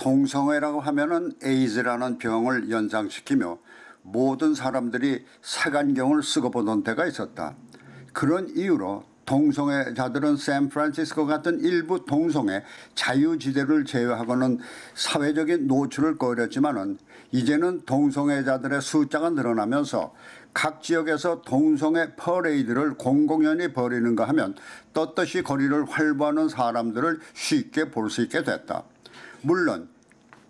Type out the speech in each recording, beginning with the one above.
동성애라고 하면은 에이즈라는 병을 연상시키며 모든 사람들이 색안경을 쓰고 보던 때가 있었다. 그런 이유로 동성애자들은 샌프란시스코 같은 일부 동성애 자유지대를 제외하고는 사회적인 노출을 거렸지만은 이제는 동성애자들의 숫자가 늘어나면서 각 지역에서 동성애 퍼레이드를 공공연히 벌이는가 하면 떳떳이 거리를 활보하는 사람들을 쉽게 볼 수 있게 됐다. 물론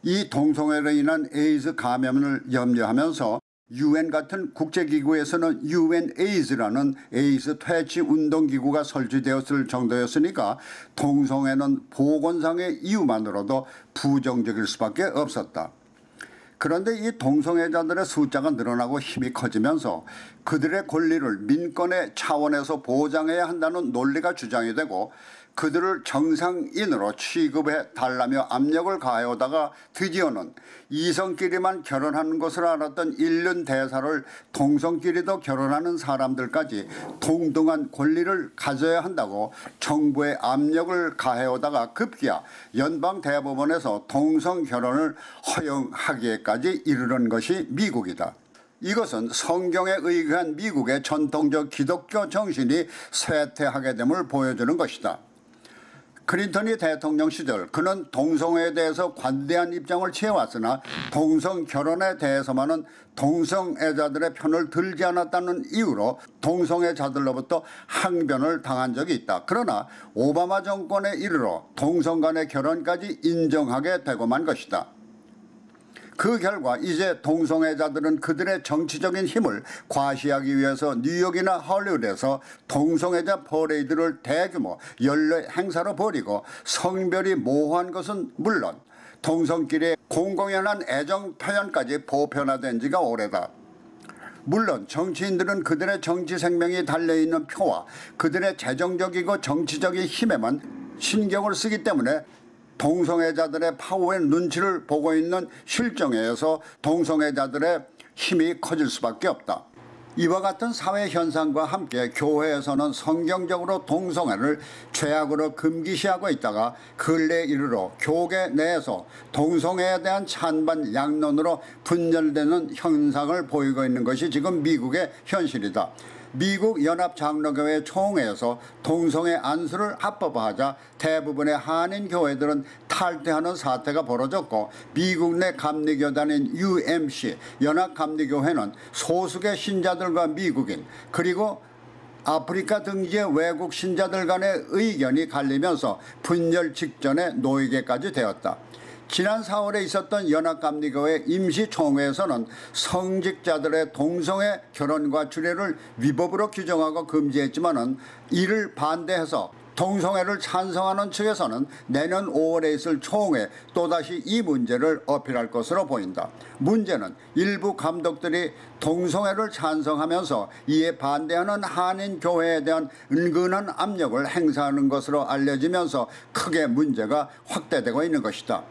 이 동성애로 인한 에이즈 감염을 염려하면서 UN 같은 국제기구에서는 UNAIDS라는 에이즈 퇴치 운동기구가 설치되었을 정도였으니까 동성애는 보건상의 이유만으로도 부정적일 수밖에 없었다. 그런데 이 동성애자들의 숫자가 늘어나고 힘이 커지면서 그들의 권리를 민권의 차원에서 보장해야 한다는 논리가 주장이 되고 그들을 정상인으로 취급해 달라며 압력을 가해오다가 드디어는 이성끼리만 결혼하는 것으로 알았던 일륜 대사를 동성끼리도 결혼하는 사람들까지 동등한 권리를 가져야 한다고 정부에 압력을 가해오다가 급기야 연방대법원에서 동성 결혼을 허용하기에까지 이르는 것이 미국이다. 이것은 성경에 의거한 미국의 전통적 기독교 정신이 쇠퇴하게 됨을 보여주는 것이다. 클린턴이 대통령 시절 그는 동성애에 대해서 관대한 입장을 취해왔으나 동성 결혼에 대해서만은 동성애자들의 편을 들지 않았다는 이유로 동성애자들로부터 항변을 당한 적이 있다. 그러나 오바마 정권에 이르러 동성 간의 결혼까지 인정하게 되고 만 것이다. 그 결과 이제 동성애자들은 그들의 정치적인 힘을 과시하기 위해서 뉴욕이나 할리우드에서 동성애자 퍼레이드를 대규모 연례 행사로 벌이고 성별이 모호한 것은 물론 동성끼리의 공공연한 애정 표현까지 보편화된 지가 오래다. 물론 정치인들은 그들의 정치 생명이 달려있는 표와 그들의 재정적이고 정치적인 힘에만 신경을 쓰기 때문에 동성애자들의 파워의 눈치를 보고 있는 실정에서 동성애자들의 힘이 커질 수밖에 없다. 이와 같은 사회 현상과 함께 교회에서는 성경적으로 동성애를 죄악으로 금기시하고 있다가 근래에 이르러 교계 내에서 동성애에 대한 찬반 양론으로 분열되는 현상을 보이고 있는 것이 지금 미국의 현실이다. 미국 연합장로교회 총회에서 동성애 안수를 합법화하자 대부분의 한인 교회들은 탈퇴하는 사태가 벌어졌고 미국 내 감리교단인 UMC 연합감리교회는 소수의 신자들과 미국인 그리고 아프리카 등지의 외국 신자들 간의 의견이 갈리면서 분열 직전에 놓이게까지 되었다. 지난 4월에 있었던 연합감리교회 임시총회에서는 성직자들의 동성애 결혼과 주례를 위법으로 규정하고 금지했지만은 이를 반대해서 동성애를 찬성하는 측에서는 내년 5월에 있을 총회 또다시 이 문제를 어필할 것으로 보인다. 문제는 일부 감독들이 동성애를 찬성하면서 이에 반대하는 한인 교회에 대한 은근한 압력을 행사하는 것으로 알려지면서 크게 문제가 확대되고 있는 것이다.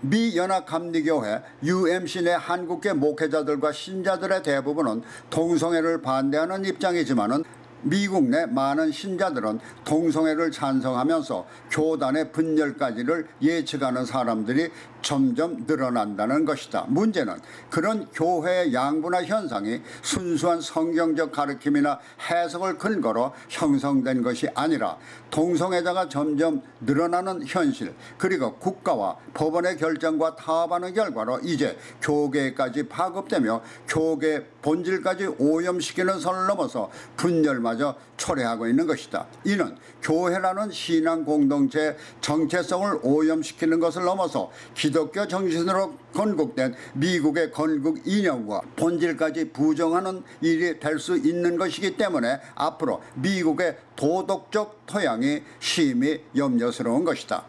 미 연합감리교회 UMC 내 한국계 목회자들과 신자들의 대부분은 동성애를 반대하는 입장이지만은 미국 내 많은 신자들은 동성애를 찬성하면서 교단의 분열까지를 예측하는 사람들이 점점 늘어난다는 것이다. 문제는 그런 교회의 양분화 현상이 순수한 성경적 가르침이나 해석을 근거로 형성된 것이 아니라 동성애자가 점점 늘어나는 현실 그리고 국가와 법원의 결정과 타협하는 결과로 이제 교계까지 파급되며 교계 본질까지 오염시키는 선을 넘어서 분열마저 초래하고 있는 것이다. 이는 교회라는 신앙 공동체의 정체성을 오염시키는 것을 넘어서 기독교 정신으로 건국된 미국의 건국 이념과 본질까지 부정하는 일이 될 수 있는 것이기 때문에 앞으로 미국의 도덕적 토양이 심히 염려스러운 것이다.